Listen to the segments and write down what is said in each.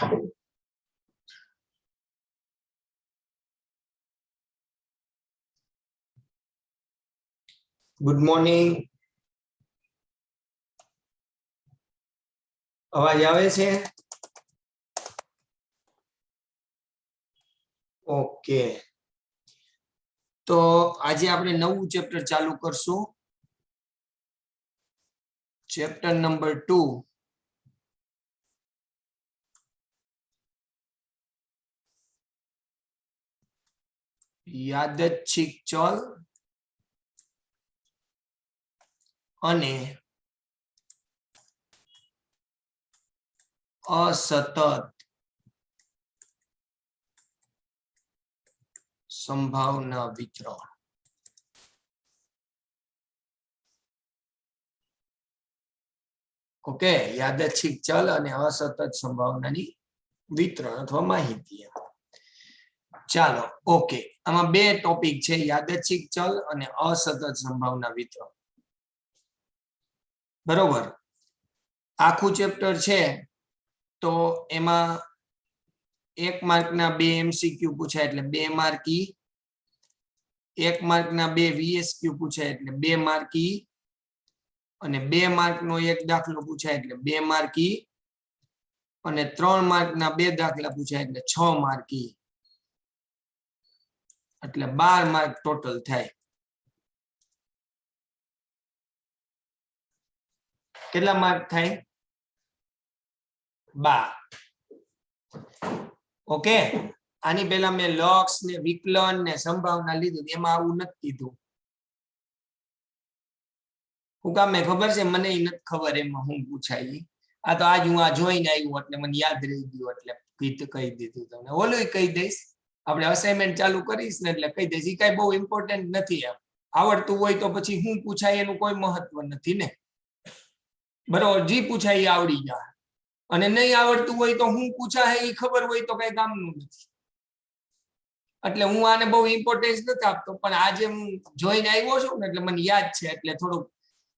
Good morning. અવાજ આવે છે? ઓકે, તો આજે આપણે નવું ચેપ્ટર ચાલુ કરશું. Chapter number 2. યાદચ્છિક ચલ અને અસતત સંભાવના વિતરણ. ઓકે, યાદચ્છિક ચલ અને અસતત સંભાવનાની વિતરણ અથવા માહિતી. ચાલો, ઓકે, આમાં બે ટોપિક છે, યાદચ્છિક ચલ અને અસતત સંભાવના વિતરણ. બરોબર, આખું ચેપ્ટર છે તો એમાં 1 માર્કના 2 MCQ પૂછાય એટલે 2 માર્કી, 1 માર્કના 2 VSQ પૂછાય એટલે 2 માર્કી, અને 2 માર્કનો એક દાખલો પૂછાય એટલે 2 માર્કી, અને 3 માર્કના 2 દાખલા પૂછાય એટલે 6 માર્કી, એટલે 12 માર્ક ટોટલ થાય. કેટલા માર્ક થાય? 12. ઓકે, આની પહેલા મેં લક્ષ ને વિકલન ને સંભાવના લીધું, એમાં આવું નથી કીધું. હું કામ મેં ખબર છે, મને નથી ખબર એમાં હું પૂછાય. આ તો આજ હું આ જોઈને આવ્યું એટલે મને યાદ રહી ગયું એટલે કહી દીધું તમને. ઓલું કહી દઈશ, આપણે અસાઇનમેન્ટ ચાલુ કરીશ ને એટલે કહી દઈશ. એ કઈ બહુ ઇમ્પોર્ટન્ટ નથી. એમ આવડતું હોય તો પછી હું પૂછાય એનું કોઈ મહત્વ નથી ને. બરોબર, જી પૂછાય એ આવડી જાય, અને નહીં આવડતું હોય તો હું પૂછાય એ ખબર હોય તો કઈ કામનું નથી. એટલે હું આને બહુ ઇમ્પોર્ટન્સ નથી આપતો, પણ આજે હું જોઈને આવ્યો છું ને એટલે મને યાદ છે, એટલે થોડુંક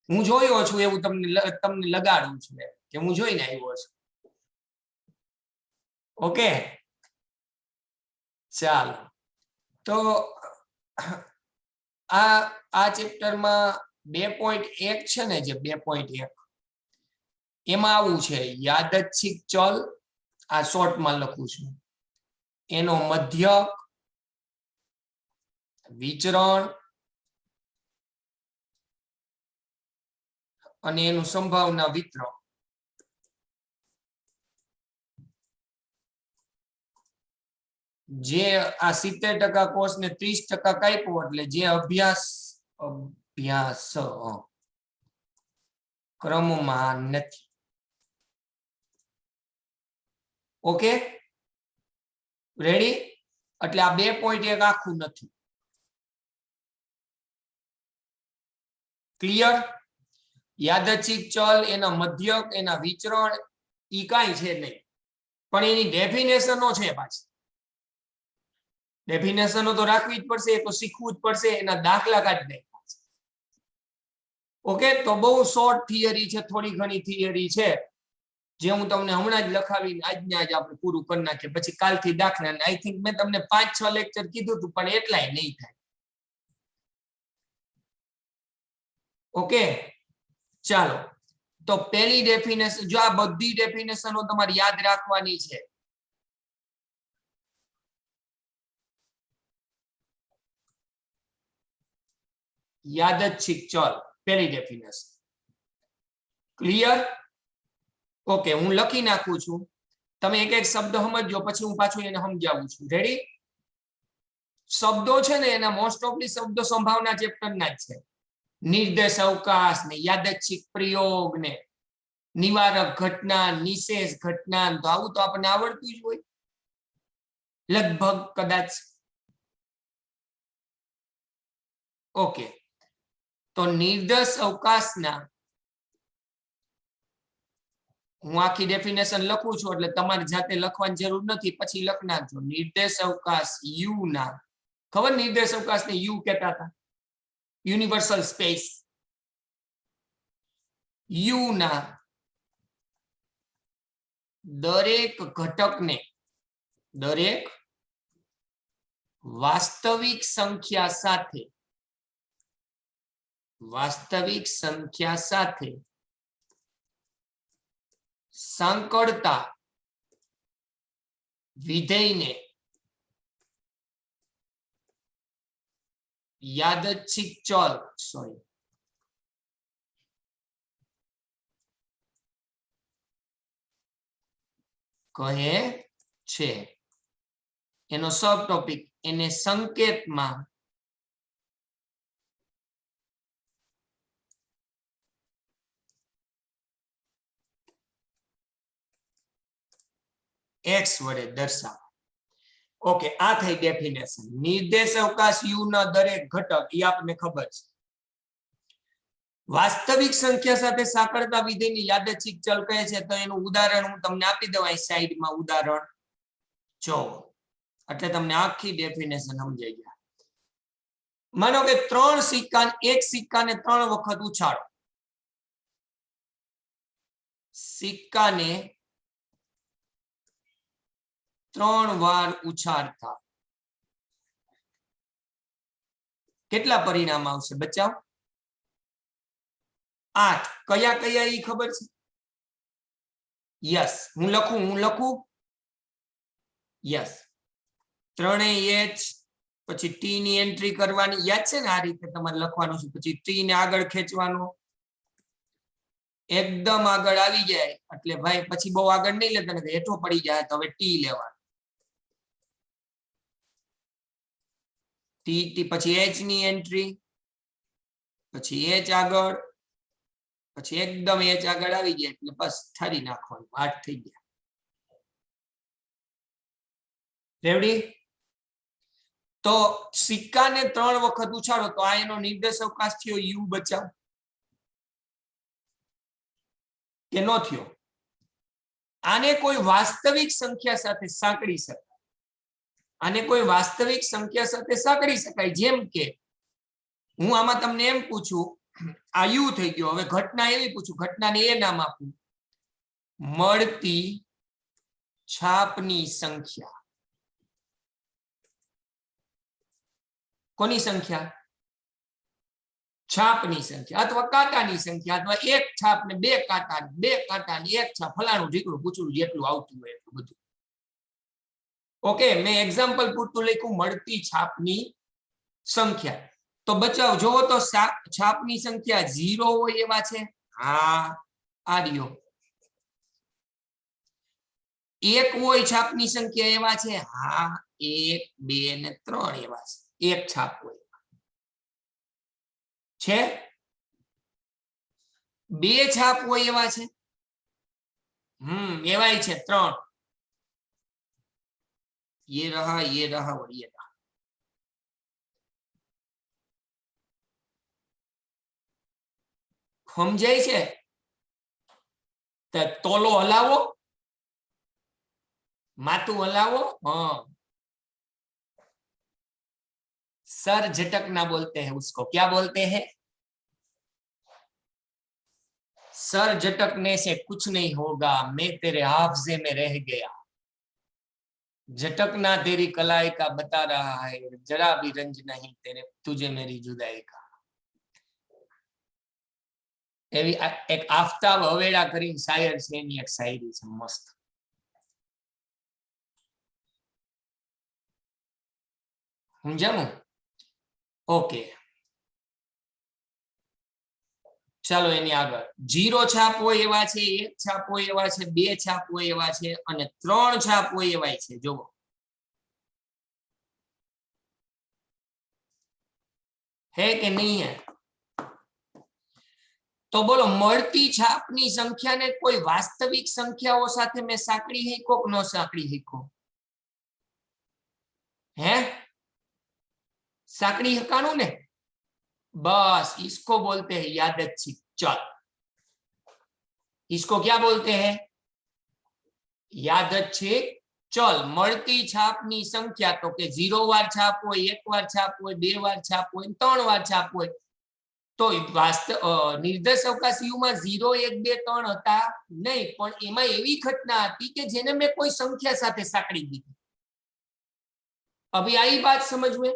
હું જોયો છું એવું તમને લગાડું છું કે હું જોઈને આવ્યો છું. ઓકે, ચાલો, તો આ ચેપ્ટરમાં 2.1 છે ને, જે 2.1 એમાં આવું છે, યાદચ્છિક ચલ, આ શોર્ટમાં લખું છું, એનો મધ્યક, વિચરણ અને એનું સંભાવના વિતરણ. જે આ 70% કોર્સ ને 30% કાપ્યો એટલે જે અભ્યાસ ક્રમમાં નથી. Okay, ready? એટલે આ 2.1 આખું નથી. ક્લિયર? યાદચ્છિક ચલ, એના મધ્યક, એના વિચરણ ઈ કાંઈ છે નહીં, પણ એની ડેફિનેશનો છે. પાછી ડેફિનેશનો તો રાખવી જ પડશે, એ તો શીખવું જ પડશે, એના દાખલા કાઢી નાખ્યા છે. ઓકે, તો બહુ શોર્ટ થિયરી છે, થોડી ઘણી થિયરી છે, જે હું તમને હમણાં જ લખાવીને આજને આજ આપણે પૂરું કરી નાખીએ. પછી કાલથી દાખલા, આઈ થિંક મેં તમને 5-6 લેક્ચર કીધું હતું, પણ એટલાય નહીં થાય. ઓકે, ચાલો, તો પહેલી ડેફિનેશન, જો આ બધી ડેફિનેશનો તમારે યાદ રાખવાની છે. યાદચ્છિક ચલ, પહેલી ડેફિનેશન. ક્લિયર? ઓકે, હું લખી નાખું છું, તમે એક એક શબ્દ સમજો, પછી હું પાછું એને સમજાવું છું. રેડી? શબ્દો છે ને, એના મોસ્ટ ઓફલી શબ્દો સંભાવના ચેપ્ટરના જ છે. નિર્દેશ અવકાશ ને, યાદચ્છિક પ્રયોગ ને, નિવારક ઘટના, નિશેષ ઘટના, તો આવું તો આપણને આવડતું જ હોય લગભગ, કદાચ. ઓકે, તો નિર્દેશ અવકાશના હું આખી ડેફિનેશન લખું છું, એટલે તમારી જાતે લખવાની જરૂર નથી, પછી લખ નાખજો. નિર્દેશ અવકાશ યુ ના, ખબર નિર્દેશ અવકાશ ને યુ કહેતા હતા, યુનિવર્સલ સ્પેસ. યુ ના દરેક ઘટકને દરેક વાસ્તવિક સંખ્યા સાથે સાંકળતા વિધેયને યાદચ્છિક ચલ કહે છે. એનો સબ ટોપિક એને સંકેતમાં x વડે દર્શાવે. ઓકે, આ થઈ ડેફિનેશન. નિર્દેશ અવકાશ u ના દરેક ઘટક એ આપણને ખબર છે. વાસ્તવિક સંખ્યા સાથે સાંકળતા વિધેયની યાદચ્છિક ચલ કહે છે. તો એનું ઉદાહરણ હું તમને આપી દઉં અહીં સાઈડમાં. ઉદાહરણ જો, એટલે તમને આખી ડેફિનેશન સમજાઈ ગયા. માનો કે 3 સિક્કા, એક સિક્કાને 3 વખત ઉછાળો. સિક્કાને 3 વાર ઉછાળતા કેટલા પરિણામ આવશે? બચાવ 8. કયા કયા ઈ ખબર છે? યસ, હું લખું યસ. 3h પછી ટી ની એન્ટ્રી કરવાની, યાદ છે ને? આ રીતે તમારે લખવાનું છે. પછી ટી ને આગળ ખેંચવાનો, એકદમ આગળ આવી જાય એટલે ભાઈ પછી બહુ આગળ નહીં લેતા ને હેઠો પડી જાય તો હવે ટી લેવાનું. ટી પછી એચ ની એન્ટ્રી, પછી એચ આગળ, પછી એકદમ એચ આગળ આવી ગયા એટલે બસ ઠારી નાખવાનું. 8 થઈ ગયા. રેવડી? તો સિક્કાને 3 વખત ઉછાળો તો આ એનો નિર્દેશ અવકાશ થયો યુ. બચાવ કે નો થયો? આને કોઈ વાસ્તવિક સંખ્યા સાથે સાંકળી શકાય. આને કોઈ વાસ્તવિક સંખ્યા સાથે સાંકળી શકાય. જેમ કે હું આમાં તમને એમ પૂછું, આ યુ થઈ ગયો. હવે ઘટના એવી પૂછું, ઘટનાને એ નામ આપું, મળતી છાપની સંખ્યા. કોની સંખ્યા? છાપની સંખ્યા, અથવા કાંટાની સંખ્યા, અથવા એક છાપ ને 2 કાંટા, 2 કાંટા ને 1 છાપ, ફલાણું ઢીકણું પૂછડું જેટલું આવતું હોય એટલું બધું. ઓકે, મેં એક્ઝામ્પલ પૂરતું લખ્યું મળતી છાપની સંખ્યા. તો બચાવ જોવો તો છાપની સંખ્યા 0 હોય એવા છે. હા, આ રહ્યો. 1 હોય છાપની સંખ્યા એવા છે. હા, 1, 2 ને 3 એવા છે. 1 છાપ હોય છે. 2 છાપ હોય એવા છે. એવાય છે 3. ये रहा और ये रहा. સમજાય છે? તો તોલો હલાવો, માથું હલાવો. हाँ, सर झटकना बोलते हैं उसको. क्या बोलते हैं? सर झटकने से कुछ नहीं होगा, मैं तेरे हाफजे में रह गया. झटकना तेरी कलाई का बता रहा है, जरा भी रंज नहीं तेरे तुझे मेरी जुदाई का. એવી એક આફતાબ હવેડા કરીને શાયર છે, એની એક શાયરી છે મસ્ત. સમજાવું? ઓકે, ચાલો એની આગળ. 0 છાપ હોય એવા છે, 1 છાપ હોય એવા છે, 2 છાપ હોય એવા છે અને 3 છાપ હોય એવા છે. જોવો હે કે નહીં હે? તો બોલો, મળતી છાપની સંખ્યાને કોઈ વાસ્તવિક સંખ્યાઓ સાથે મેં સાંકળી હેકો કે ન સાંકળી હેકો? હે, साकड़ी हकानू ने? बस इसको बोलते हैं यादच्छिक चल. इसको क्या बोलते हैं? यादच्छिक चल. મળતી છાપની સંખ્યા તો કે 0 વાર છાપ હોય, 1 વાર છાપ હોય, 2 વાર છાપ હોય, 3 વાર છાપ હોય, તો નિર્દેશ અવકાશ યુમાં 0 1 2 3 હતા નહીં, પણ એમાં એવી ઘટના હતી કે જેને મેં કોઈ સંખ્યા સાથે સાંકળી દીધી. अभी आई बात समझ में?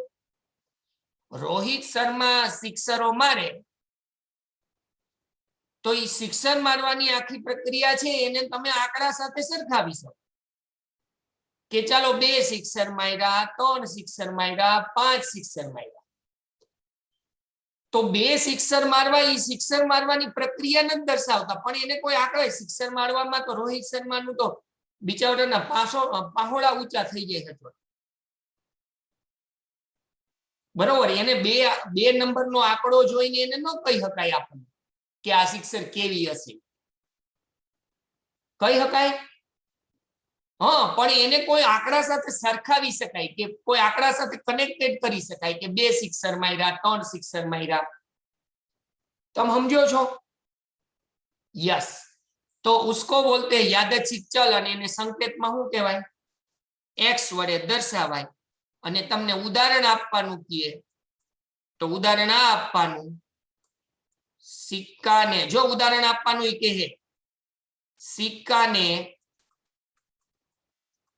रोहित शर्मा सिक्सरो मारे तो ये सिक्सर मारवानी आखी प्रक्रिया छे एने तमे आंकड़ा साथे सरखावी शको के चालो 2 सिक्सर मार्या, 3 सिक्सर मार्या, 5 सिक्सर मार्या, तो 2 सिक्सर मारवा ई सिक्सर मारवानी प्रक्रिया न दर्शावता, पण एने कोई आंकड़ा सिक्सर मारवामां तो रोहित शर्मानुं तो बिचाराना पाहोळा ऊंचा थई जाय छे. बराबर, एने बे नंबर नो आंकड़ो जोईने एने न कही शकाय आपणे के आ सिक्सर केवी हशे, कही शकाय. हाँ, पण एने कोई आंकड़ा साथे सरखावी शकाय के कोई आंकड़ा साथे कनेक्टेड करी शकाय के 2 सिक्सर मार्या, 3 सिक्सर मार्या. तुम समझो छो? यस. तो उसको बोलते हैं यादृच्छिक चल अने एने संकेतमां शुं कहेवाय? एक्स वडे दर्शावाय. અને તમને ઉદાહરણ આપવાનું કીએ તો ઉદાહરણ આ આપવાનું, સિક્કાને જો ઉદાહરણ આપવાનું ઈ કહે સિક્કાને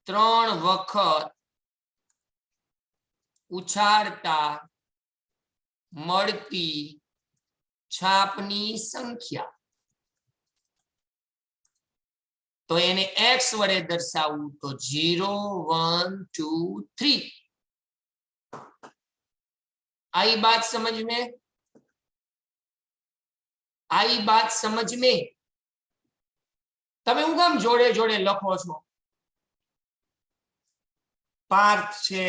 3 વખત ઉછાળતા મળતી છાપની સંખ્યા, तो एने x वडे दर्शावू तो 0 1 2 3. आई बात समझ में? आई बात समझ में? तमे हुं केम जोड़े जोड़े लखो छो? पार्थ छे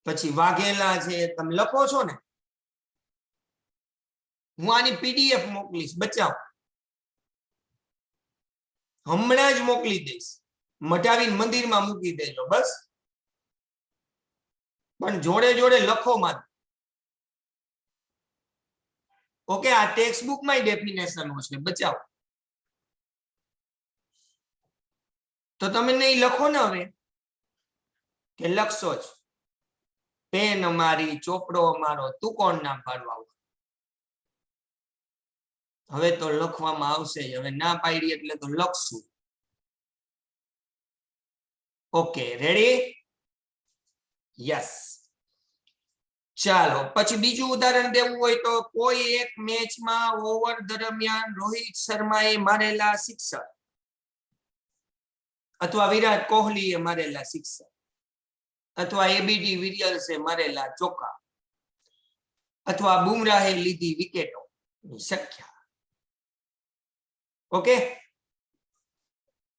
पछी वाघेला छे, तमे लखो छो ने? हुं आनी पीडीएफ मोकलीश, बचाव हमणां ज मोकली दईश, मटावीने मंदिरमां मूकी देजो बस. पण जोड़े जोड़े लखो मां. ओके, आ टेक्स्ट बुक में डेफिनेशन होशे, बचाव. तो तमे नहीं लखो ने हवे के लखशो ज पेन अमारी, चोपड़ो अमारो, तू कोण नाम पाडवा. हवे तो लखवामां आवशे, हवे ना पाडी एटले तो लखशुं. Okay, ready? यस. चालो पछी बीजू उदाहरण देवुं होय तो कोई एक मैच में ओवर दरमियान रोहित शर्माए मारेला सिक्सर अथवा विराट कोहलीए मारेला सिक्सर अथवा एबीडी विलियर्से मारेला चौका अथवा बुमराहे लीधी विकेटों संख्या. Okay,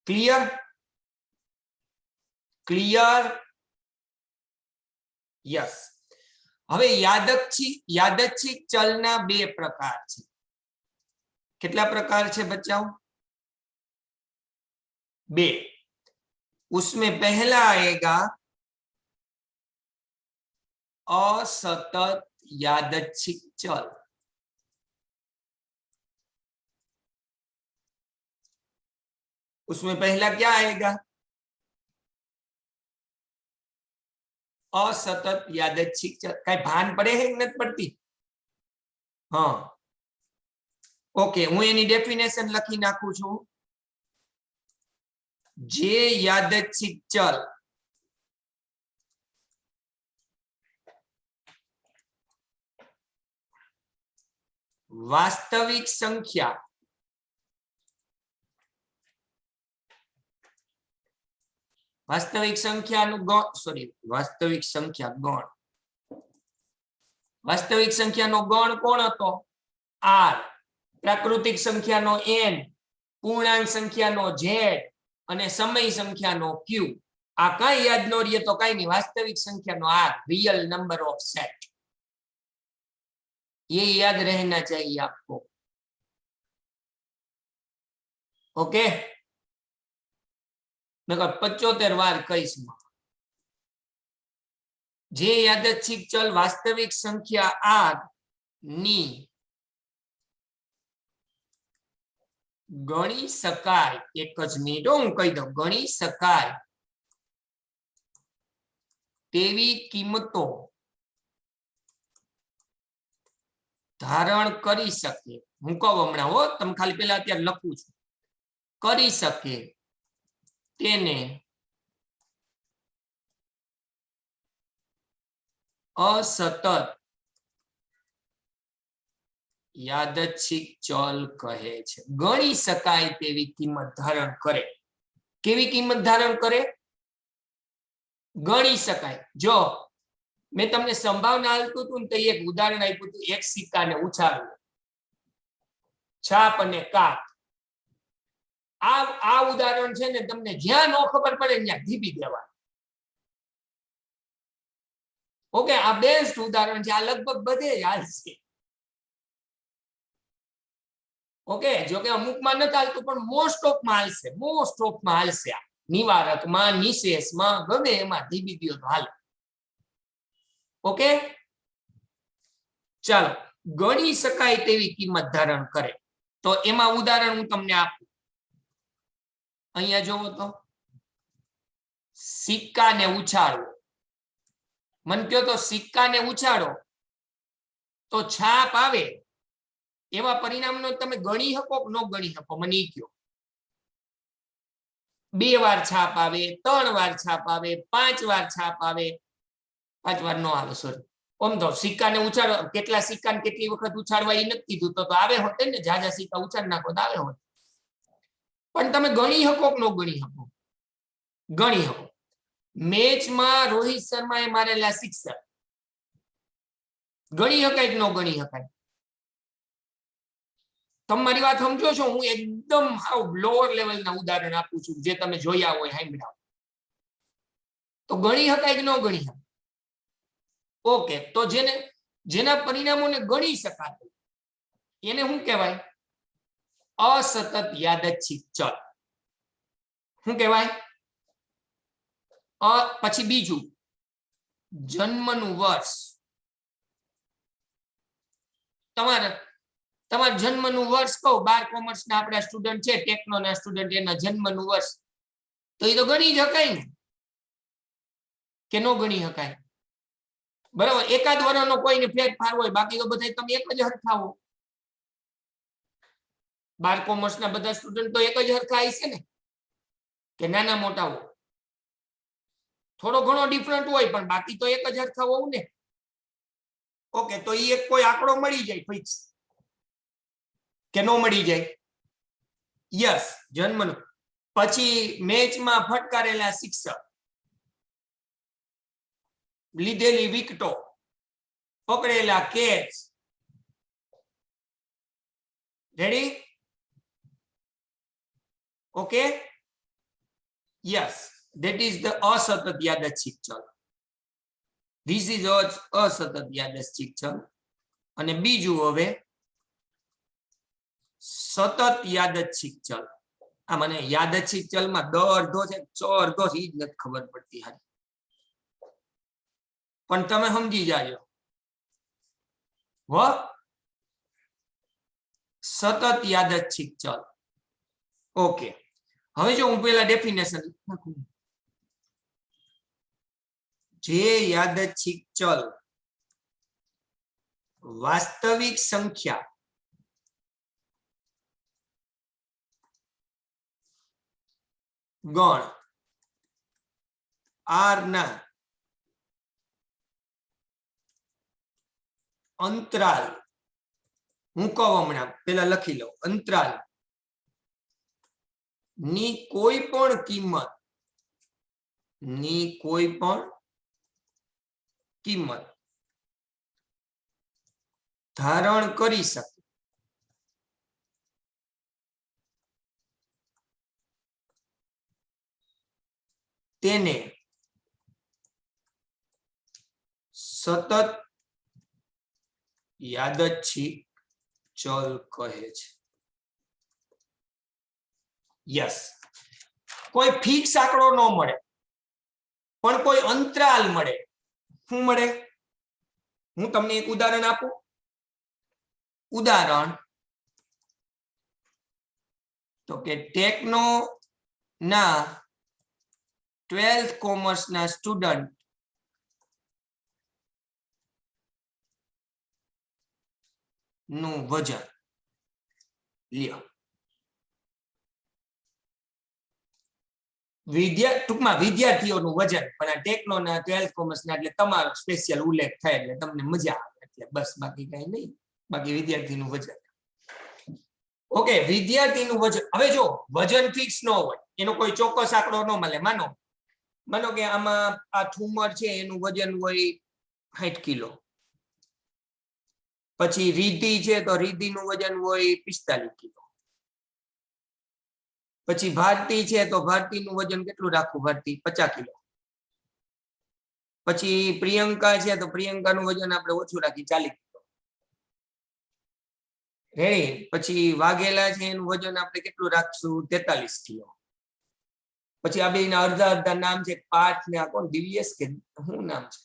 clear? क्लियर? यस. હવે यादच्छिक चलना 2 प्रकार छे. કેટલા प्रकार छे बच्चाओ? 2. उसमें पहला आएगा असतत यादच्छिक चल. उसमें पहला क्या आएगा? असतत यादच्छिक चल. कई भान पड़े है कि नहीं पड़ती? हाँ, ओके, हूँ एनी डेफिनेशन लखी नाखू छू. जे यादच्छिक चल वास्तविक संख्या वास्तविक संख्या गण, सॉरी वास्तविक संख्या गण, वास्तविक संख्या नो गण कोण हतो? आर. प्राकृतिक संख्या नो एन, पूर्णांक संख्या नो जेड અને સમય સંખ્યાનો ક્યુ. આ કઈ યાદ ન રહીએ તો કઈ નહીં, વાસ્તવિક સંખ્યાનો R, real number of set. ये याद रहना चाहिए आपको. ओके, नकर 75 वार कहीश. जे यादच्छिक चल वास्तविक संख्या आर नी गणी शकाय, एक ज मिनिट हूँ कही दઉં, गणी शकाय तेवी किंमतो ધારણ કરી શકે, હું કહું હમણાં હો, તમે ખાલી પેલા અત્યારે લખું છું, કરી શકે તેને અસતત યાદચ્છિક ચલ કહે છે. ગણી શકાય તેવી કિંમત ધારણ કરે. કેવી કિંમત ધારણ કરે? ગણી શકાય. જો મેં તમને સંભાવના આપ્યું હતું ને તો એક ઉદાહરણ આપ્યું હતું, એક સિક્કાને ઉછાળવું, છાપ અને કાપ. આ ઉદાહરણ છે ને તમને જ્યાં ન ખબર પડે ત્યાં ધીબી દેવા. ઓકે, આ બેસ્ટ ઉદાહરણ છે, આ લગભગ બધે જ હાલશે. ઓકે, જો કે અમુકમાં નથી હાલતું પણ મોસ્ટ ઓફ માં હાલશે, મોસ્ટ ઓફ માં હાલશે. આ નિવારકમાં, નિશેષમાં, ગમે એમાં ધીબી દો તો હાલે. ઓકે, ચાલો, ગણી શકાય તેવી કિંમત ધારણ કરે. તો એમાં ઉદાહરણ હું તમને આપું. અહીંયા જોવો તો સિક્કાને ઉછાળવો. મને કહો તો સિક્કાને ઉછાળો તો છાપ આવે, એવા પરિણામનો તમે ગણી શકો કે ન ગણી શકો? મને ઈ કહો. 2 વાર છાપ આવે, 3 વાર છાપ આવે, 5 વાર છાપ આવે? 5 વાર નો આવે, સોરી. આમ તો સિક્કાને ઉછાળો, કેટલા સિક્કાને કેટલી વખત ઉછાળવા એ નથી કીધું, તો આવે હોત ને, જાજા સિક્કા ઉછાળ નાખો તો આવે હોત. પણ તમે ગણી શકો કે ન ગણી શકો? ગણી શકો. મેચમાં રોહિત શર્માએ મારેલા સિક્સર ગણી શકાય કે ન ગણી શકાય? તમારી વાત સમજો છો? હું એકદમ હાવ લોઅર લેવલના ઉદાહરણ આપું છું, જે તમે જોયા હોય, સાંભળ્યા. તો ગણી શકાય કે ન ગણી શકાય? ઓકે, તો જેના પરિણામોને ગણી શકાય એને શું કહેવાય? અસતત યાદચ્છિક ચલ. શું કહેવાય? પછી બીજું, જન્મનું વર્ષ. તમારા જન્મનું વર્ષ કહો, 12 કોમર્સના આપણા સ્ટુડન્ટ છે, ટેકનોના સ્ટુડન્ટ, એના જન્મનું વર્ષ, તો એ તો ગણી શકાય ને, કે ન ગણી શકાય? બરાબર, એકાદ વર્ષનો કોઈને ફેરફાર હોય, બાકી તો બધા તમે એક જ હરખા હો. 12 કોમર્સના બધા સ્ટુડન્ટ તો એક જ હરખા હશે ને, કે નાના મોટા હો? થોડો ઘણો ડિફરન્ટ હોય, પણ બાકી તો એક જ હરખા હોવું ને. ઓકે, તો એ એક કોઈ આંકડો મળી જાય ફિક્સ, કે નો મળી જાય? યસ, જન્મનો. પછી મેચમાં ફટકારેલા સિક્સર, લીધેલી વિકેટો, પકડેલા catch. Ready? Okay, yes, that is the અસતત યાદચ્છિક ચલ. This is અસતત યાદચ્છિક ચલ. અને બીજું હવે સતત યાદચ્છિક ચલ. આ મને યાદચ્છિક ચલમાં દ અડધો છે, ચ અડધો છે, એ જ નથી ખબર પડતી હારી. પણ તમે સમજી જાજો હો. સતત યાદચ્છિક ચલ. ઓકે, હવે જો હું પેલા ડેફિનેશન લખું. જે યાદચ્છિક ચલ વાસ્તવિક સંખ્યા ગણ આર ના અંતરાલ, હું કહું હમણાં, પેલા લખી લો, અંતરાલ ની કોઈ પણ કિંમત ધારણ કરી શકે તેને સતત યાદચ્છિક ચલ કહે છે. યસ, કોઈ ફિક્સ આંકડો ન મળે, પણ કોઈ અંતરાલ મળે. શું મળે? હું તમને એક ઉદાહરણ આપું. ઉદાહરણ તો કે ટેકનો ના 12th કોમર્સ ના સ્ટુડન્ટ નું વજન લ્યો ટૂંકમાં વિદ્યાર્થીઓનું વજન પણ આ ટેકનો ના 12th કોમર્સ ના એટલે તમારો સ્પેશિયલ ઉલ્લેખ થાય એટલે તમને મજા આવે એટલે બસ બાકી કઈ નહીં બાકી વિદ્યાર્થીનું વજન ઓકે વિદ્યાર્થીનું વજન હવે જો વજન ફિક્સ ન હોય એનો કોઈ ચોક્કસ આંકડો ન મળે માનો કે આમાં આ ઠુમર છે એનું વજન હોય 60 કિલો પછી રીધી છે તો રીધીનું વજન હોય 45 કિલો પછી ભારતી છે તો ભારતીનું વજન કેટલું રાખવું ભારતી 50 કિલો પછી પ્રિયંકા છે તો પ્રિયંકાનું વજન આપણે ઓછું રાખી 40 કિલો રેડી પછી વાઘેલા છે એનું વજન આપણે કેટલું રાખશું 43 કિલો પછી આ બેના અડધા અડધા નામ છે પાર્થ ને આ કોણ દિવ્યેશ કે શું નામ છે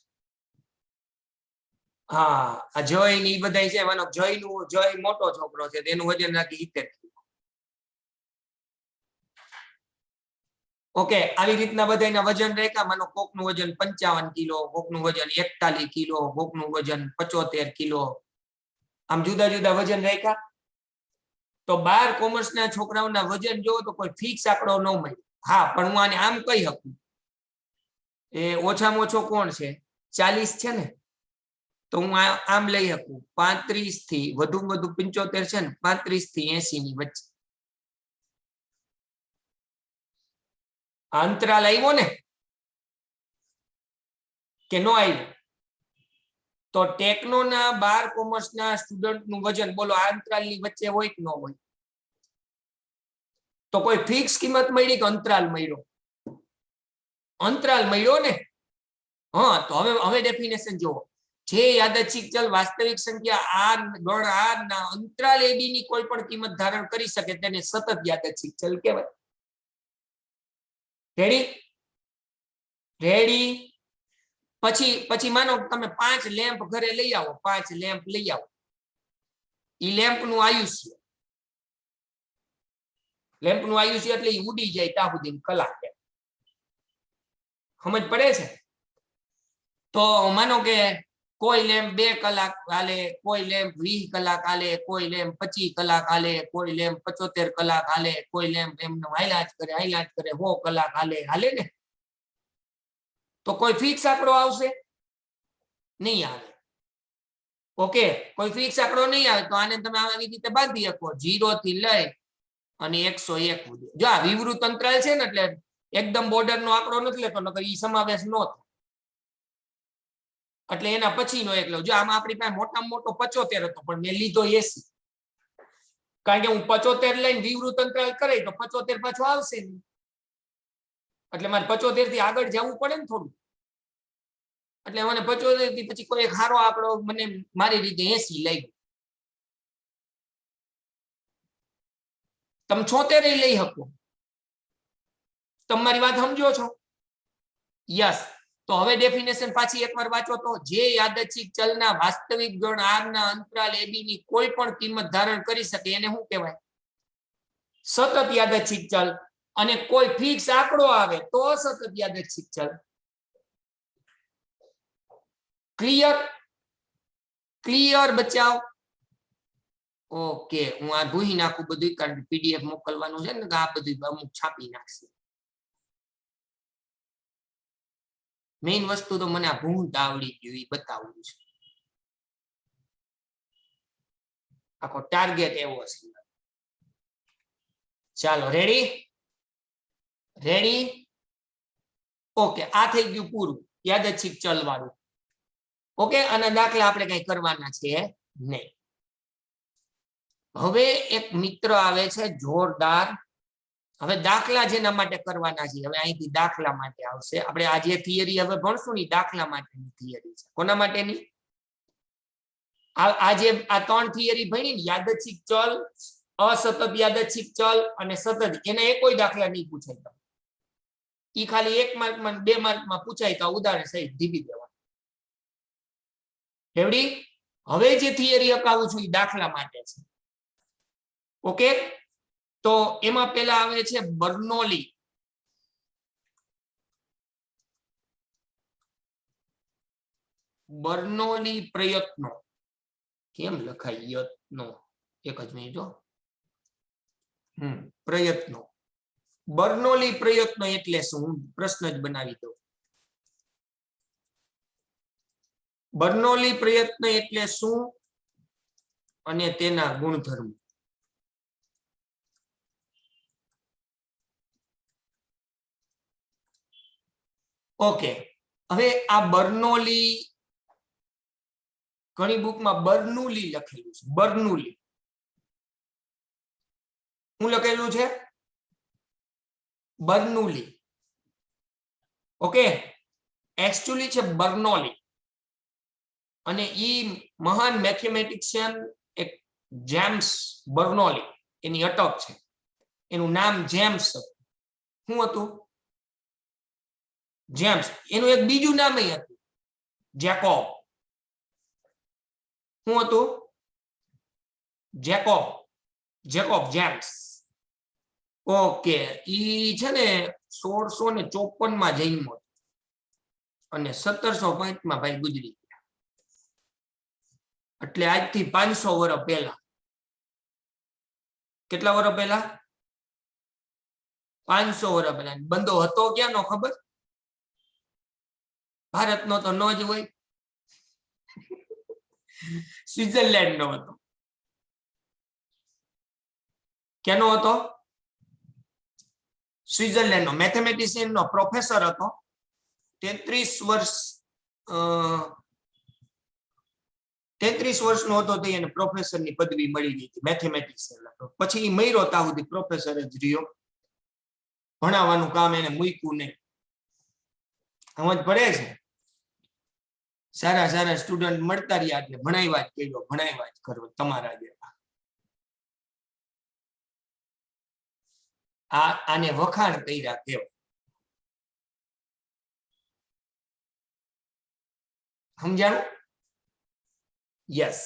હા આ જય ને એ બધા છે માનો જય મોટો છોકરો છે તેનું વજન રાખી 70 કિલો ઓકે આવી રીતના બધાના વજન રેખા માનો કોકનું વજન 55 કિલો કોકનું વજન 41 કિલો કોકનું વજન 75 કિલો આમ જુદા જુદા વજન રેખા તો 12 કોમર્સના છોકરાઓના વજન જો તો કોઈ ફિક્સ આંકડો ન મળે હા પણ હું આને આમ કહી શકું એ ઓછામાં ઓછો કોણ છે 40 છે ને તો હું આમ લઈ શકું 35 થી વધુમાં વધુ 75 છે ને 35 થી 80 ની વચ્ચે અંતરાલ આવ્યો ને કે નો આવ્યો તો ટેકનોના 12 કોમર્સના સ્ટુડન્ટનું વજન બોલો આ અંતરાલની વચ્ચે હોય કે ન હોય તો કોઈ ફિક્સ કિંમત મળી કે અંતરાલ મળ્યો ને હા તો હવે ડેફિનેશન જુઓ જે યાદચ્છિક ચલ વાસ્તવિક સંખ્યા r ગણ r ના અંતરાલ ab ની કોઈ પણ કિંમત ધારણ કરી શકે તેને સતત યાદચ્છિક ચલ કહેવાય રેડી પછી માનો તમે 5 લેમ્પ ઘરે લઈ આવો 5 લેમ્પ લઈ આવો ઈ લેમ્પ નું આયુષ્ય એટલે ઈ ઉડી જાય ત્યાં સુધી કલાક સમજ પડે છે તો માનો કે કોઈ લેમ્પ 2 કલાક હાલે કોઈ લેમ્પ 20 કલાક હાલે કોઈ લેમ્પ 25 કલાક હાલે કોઈ લેમ્પ 75 કલાક હાલે કોઈ લેમ્પ એમને હાલ્યા જ કરે 100 કલાક હાલે ને તો કોઈ ફિક્સ આંકડો આવશે નહીં આવે ઓકે કોઈ ફિક્સ આંકડો નહીં આવે તો આને તમે આવી રીતે બાંધી શકો 0 થી લઈ અને 101 સુધી જો આ વિવૃત અંતરાલ છે ને એટલે એકદમ બોર્ડર નો આંકડો નથી લેતો નકર ઈ સમાવેશ ન થાય એટલે એના પછીનો એક લો જો આમાં આપણી પાસે મોટામાં મોટો 75 હતો પણ મેં લીધો 80 કારણ કે હું 75 લઈને વિવૃત અંતરાલ કરે તો 75 પાછો આવશે નહીં એટલે મારે 75 થી આગળ જવું પડે ને થોડું એટલે મને 75 થી પછી કોઈ સારો આંકડો મને મારી રીતે 80 લઈ તમે 76 લઈ શકો તમારી વાત સમજો છો યસ તો હવે ડેફિનેશન પાછી એકવાર વાંચો તો જે યાદચ્છિક ચલના વાસ્તવિક ગણ r ના અંતરાલ ab ની કોઈ પણ કિંમત ધારણ કરી શકે એને શું કહેવાય સતત યાદચ્છિક ચલ અને કોઈ ફિક્સ આંકડો આવે તો સતત યાદચ્છિક ચલ ક્લિયર બચાવ ઓકે હું આ ભૂહી નાખું બધું કારણ કે પીડીએફ મોકલવાનું છે ને આ બધું અમુક છાપી નાખશે મેઇન વસ્તુ તો મને આ ભૂંત આવડી ગયું એ બતાવવું છે આખો ટાર્ગેટ એવો છે ચાલો રેડી ઓકે આ થઈ ગયું પૂરું યાદચ્છિક ચલ વાળું ઓકે અને દાખલા આપણે કઈ કરવાના છે નહીં હવે એક મિત્ર આવે છે જોરદાર હવે દાખલા જેના માટે કરવાના છે હવે અહીંથી દાખલા માટે આવશે આપણે આ જે થિયરી હવે ભણશું ને દાખલા માટેની થિયરી છે કોના માટેની આજે આ 3 થિયરી ભણી ને યાદચ્છિક ચલ અસતત યાદચ્છિક ચલ અને સતત એના એક કોઈ દાખલા નહીં પૂછાય તમને ઈ ખાલી 1 માર્કમાં 2 માર્કમાં પૂછાય તો ઉદાહરણ સહિત દીધી દેવાનું રેડી હવે જે થિયરી અપાવું છું એ દાખલા માટે છે ઓકે તો એમાં પેલા આવે છે બર્નોલી પ્રયત્નો કેમ લખાય પ્રયત્નો, એક જ મિનિટ, પ્રયત્નો. બર્નોલી પ્રયત્નો એટલે શું? હું પ્રશ્ન જ બનાવી દઉં. બર્નોલી પ્રયત્ન એટલે શું અને તેના ગુણધર્મો. ઓકે, હવે આ બર્નોલી, ઘણી બુકમાં બર્નુલી લખેલું છે. બર્નુલી શું લખેલું છે? બર્નુલી. ઓકે, એકચ્યુઅલી છે બર્નોલી. અને ઈ મહાન મેથેમેટિશિયન એક જેમ્સ બર્નોલી, એની અટક છે. એનું નામ જેમ્સ હતું. શું હતું? જેમ્સ. એનું એક બીજું નામ હતું, જેકોબ. શું હતું? જેકોબ. Jacob James. ઓકે, ઈ છે ને 1654 માં જન્મ્યો અને 1705 માં ભાઈ ગુજરી ગયા. એટલે આજથી 500 વર્ષ પહેલા. કેટલા વર્ષ પહેલા? 500 વર્ષ પહેલા. બંદો હતો ક્યાંનો ખબર? ભારતનો તો ન જ હોય, સ્વિટ્ઝરલેન્ડ નો હતો. કેનો હતો? સ્વિટ્ઝરલેન્ડ નો. મેથેમેટિશિયન નો પ્રોફેસર હતો. 33 વર્ષ 33 વર્ષનો હતો તો એને પ્રોફેસરની પદવી મળી ગઈ હતી મેથેમેટિશિયન. પછી મર્યો ત્યાં સુધી પ્રોફેસર જ રહ્યો. ભણાવવાનું કામ એને મૂક્યું નહીં. સમજ પડે છે? સારા સારા સ્ટુડન્ટ મળતા રહ્યા એટલે ભણાવ્યા જ કર્યો, ભણાવ્યા જ કરો તમારા જેવા. આને વખાણ કર્યા કેવું? સમજાણું? યસ.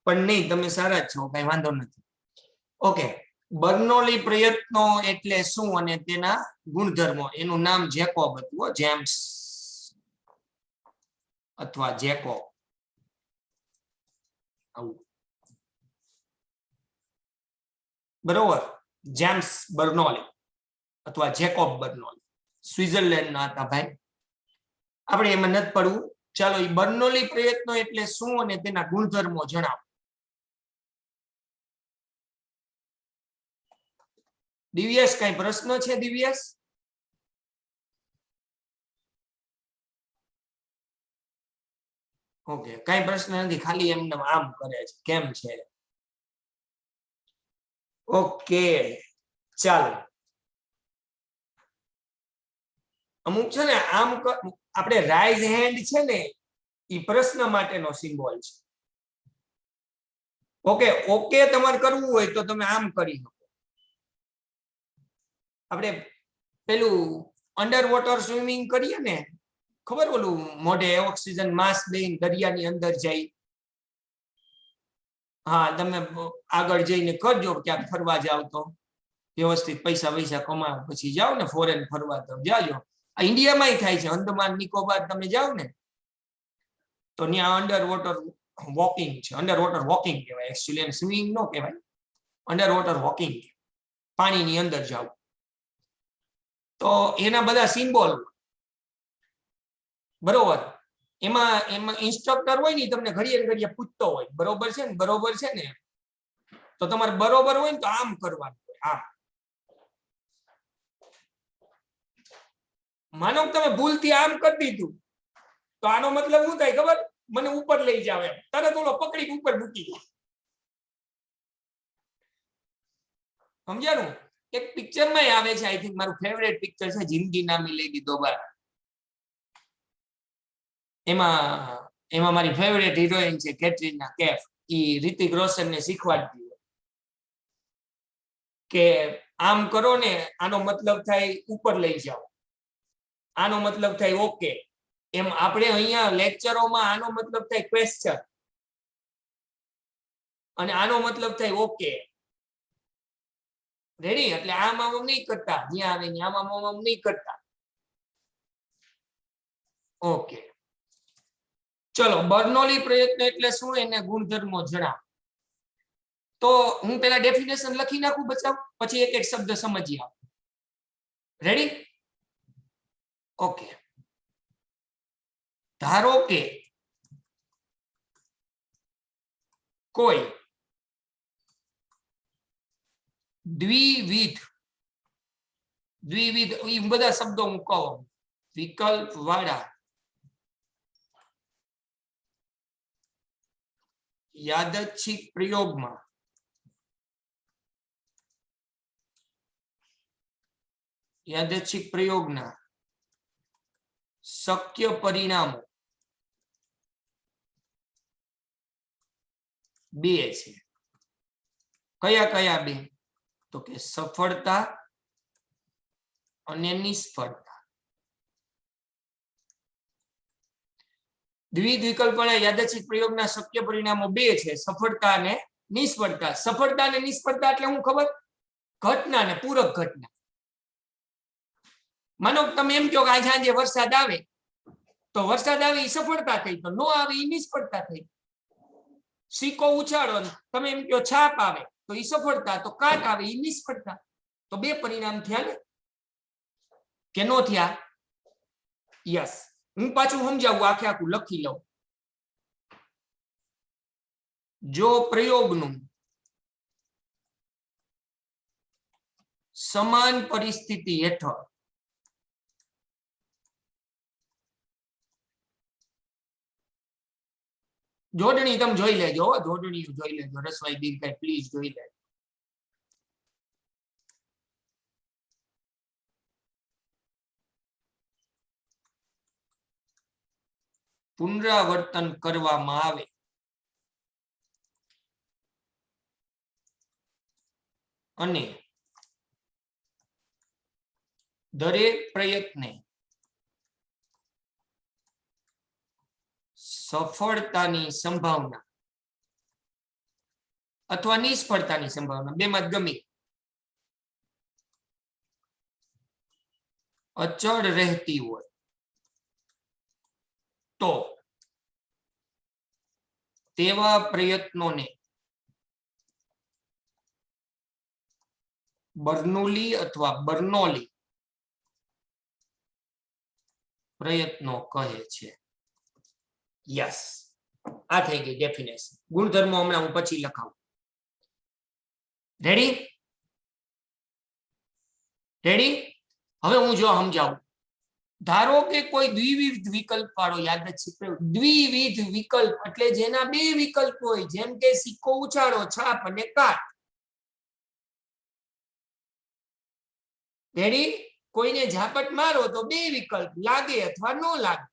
પણ નહીં, તમે સારા જ છો, કઈ વાંધો નથી. ઓકે, બર્નોલી પ્રયત્નો એટલે શું અને તેના ગુણધર્મો. એનું નામ જેકોબ હતું, જેમ્સ અથવા જેકોબ. બરોબર, જેમ્સ બર્નોલી અથવા જેકોબ બર્નોલી સ્વિટ્ઝરલેન્ડ ના હતા ભાઈ. આપણે એમાં નથી પડવું. ચાલો, એ બર્નોલી પ્રયત્નો એટલે શું અને તેના ગુણધર્મો જણાવો. દિવ્યેશ, કઈ પ્રશ્ન છે દિવ્યેશ? ઓકે, કઈ પ્રશ્ન નથી, ખાલી એમને આમ કરે છે. કેમ છે? ઓકે, ચાલો. અમુક છે ને આમ આપણે રાઇઝ હેન્ડ છે ને એ પ્રશ્ન માટેનો સિમ્બોલ છે. ઓકે, ઓકે તમારે કરવું હોય તો તમે આમ કરી શકો. આપણે પેલું અંડર વોટર સ્વિમિંગ કરીએ ને, ખબર? ઓલું મોઢે ઓક્સિજન માસ્ક દઈને દરિયાની અંદર જાય. હા, તમે આગળ જઈને કરજો, ક્યાંક ફરવા જાવ તો વ્યવસ્થિત પૈસા કમાવ, પછી જાઓ ને ફોરેન ફરવા તો જાજો. આ ઇન્ડિયામાં થાય છે. અંદમાન નિકોબાર તમે જાઓ ને તો ત્યાં અંડર વોટર વોકિંગ છે. અંડર વોટર વોકિંગ કહેવાય, એકચ્યુઅલી સ્વિમિંગ નો કહેવાય, અંડર વોટર વોકિંગ. પાણીની અંદર જાવ તો એના બધા સિમ્બોલ, બરોબર. એમાં ઇન્સ્ટ્રક્ટર હોય ને, તમને ઘડીએ ઘડીએ પૂછતો હોય, બરોબર છે ને, બરોબર છે ને. તો તમારે બરોબર હોય ને તો આમ કરવાનું હોય, આમ. માનો તમે ભૂલથી આમ કરી દીધું તો આનો મતલબ શું થાય ખબર? મને ઉપર લઈ જાવ એમ. તરત ઓલો પકડી ઉપર મૂકી જાય. સમજાણું? એક પિક્ચરમાં આવે છે, આઈ થિંક મારું ફેવરેટ પિક્ચર છે, જિંદગી ના મિલેગી દોબારા. એમાં મારી ફેવરેટ હિરોઈન છે કેટરીના કૈફ. ઈ રિતિક રોશન ને શીખવાડતી હોય કે આમ કરો ને, આનો મતલબ થાય ઉપર લઈ જાઓ, આનો મતલબ થાય ઓકે. એમ આપણે અહીંયા લેક્ચરોમાં આનો મતલબ થાય ક્વેશ્ચન અને આનો મતલબ થાય ઓકે. રેડી? એટલે આમ આમ નહીં કરતા, જ્યાં આવે આમ આમ નહીં કરતા. ઓકે, ચલો. બર્નોલી પ્રયત્ન એટલે શું, એને ગુણધર્મો જણાવો. તો હું પેલા ડેફિનેશન લખી નાખું બચાવ, પછી એક એક શબ્દ સમજી આપ. રેડી? ઓકે. ધારો કે કોઈ દ્વિવિધ એ બધા શબ્દો હું કહું, વિકલ્પ વાળા યાદચ્છિક પ્રયોગમાં યાદચ્છિક પ્રયોગના શક્ય પરિણામો બે છે. કયા કયા બે? તો કે સફળતા અને નિષ્ફળતા. દ્વિવિધ વિકલ્પ વાળા યાદચ્છિક પ્રયોગના શક્ય પરિણામો બે છે, સફળતા અને નિષ્ફળતા. સફળતા અને નિષ્ફળતા એટલે હું ખબર? ઘટના ને પૂરક ઘટના. માનો તમે એમ કહો કે આજે સાંજે વરસાદ આવે, તો વરસાદ આવે એ સફળતા થઈ, તો નો આવે એ નિષ્ફળતા થઈ. સિક્કો ઉછાળો, તમે એમ કહો છાપ આવે, તો એ સફળતા, તો કાટ આવે એ નિષ્ફળતા. તો બે પરિણામ થયા ને, કે નો થયા? યસ. હું પાછું સમજાવું, આખે આખું લખી લઉં. જો પ્રયોગનું સમાન પરિસ્થિતિ હેઠળ જોડણી તમે જોઈ લેજો, જોડણી જોઈ લેજો, રસવાઈ દીર્ઘાઈ પ્લીઝ જોઈ લેજો. પુનરાવર્તન કરવામાં આવે અને દરેક પ્રયત્ને સફળતાની સંભાવના અથવા નિષ્ફળતાની સંભાવના, બેમાં ગમે અચળ રહેતી હોય તો તેવા પ્રયત્નોને બર્નૌલી અથવા બર્નૌલી પ્રયત્નો કહે છે. યસ, આ થઈ ગઈ ડેફિનેશન. ગુણધર્મો હમણાં હું પછી લખાવું. રેડી? રેડી? હવે હું જો સમજાવું. ધારો કે કોઈ દ્વિવિધ વિકલ્પ વાળો યાદચ્છિક પ્રયોગ, દ્વિવિધ વિકલ્પ એટલે જેના બે વિકલ્પ હોય, જેમ કે સિક્કો ઉછાળો, છાપ અને કાટ. રેડી? કોઈને ઝાપટ મારો તો બે વિકલ્પ, લાગે અથવા નો લાગે.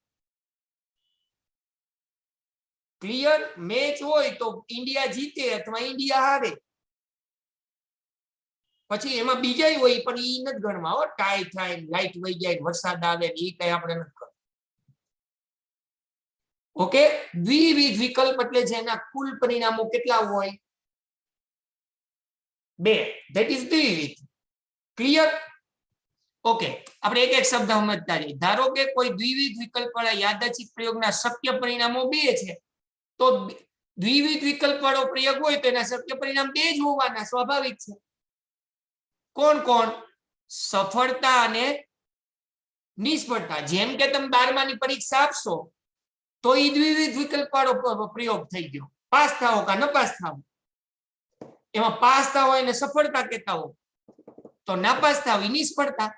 ક્લિયર? મેચ હોય તો ઇન્ડિયા જીતે અથવા ઇન્ડિયા હારે. પછી એમાં બીજા હોય પણ ઈ નથી ગણવા હો. ટાઈ થાય, લાઈટ વહી જાય, વરસાદ આવે, એ કઈ આપણે નથી કરવું. ઓકે? દ્વિવિધ વિકલ્પ એટલે જેના કુલ પરિણામો કેટલા હોય? બે. ધેટ ઇઝ દ્વિવિધ. ક્લિયર? ઓકે, આપણે એક એક શબ્દ સમજતા જઈએ. ધારો કે કોઈ દ્વિવિધ વિકલ્પ વાળા યાદચ્છિક પ્રયોગના શક્ય પરિણામો બે છે, તો દ્વિવિધ વિકલ્પ વાળો પ્રયોગ હોય તો એના શક્ય પરિણામ બે જ હોવાના, સ્વાભાવિક છે. કોણ કોણ? સફળતા અને નિષ્ફળતા. જેમ કે તમે 12માની પરીક્ષા આપશો તો એ દ્વિવિધ વિકલ્પ વાળો પ્રયોગ થઈ ગયો. પાસ થાઓ કે નપાસ થાઓ. એમાં પાસ થાઓ એને સફળતા કહેતા હો, તો નાપાસ થાવ એ નિષ્ફળતા.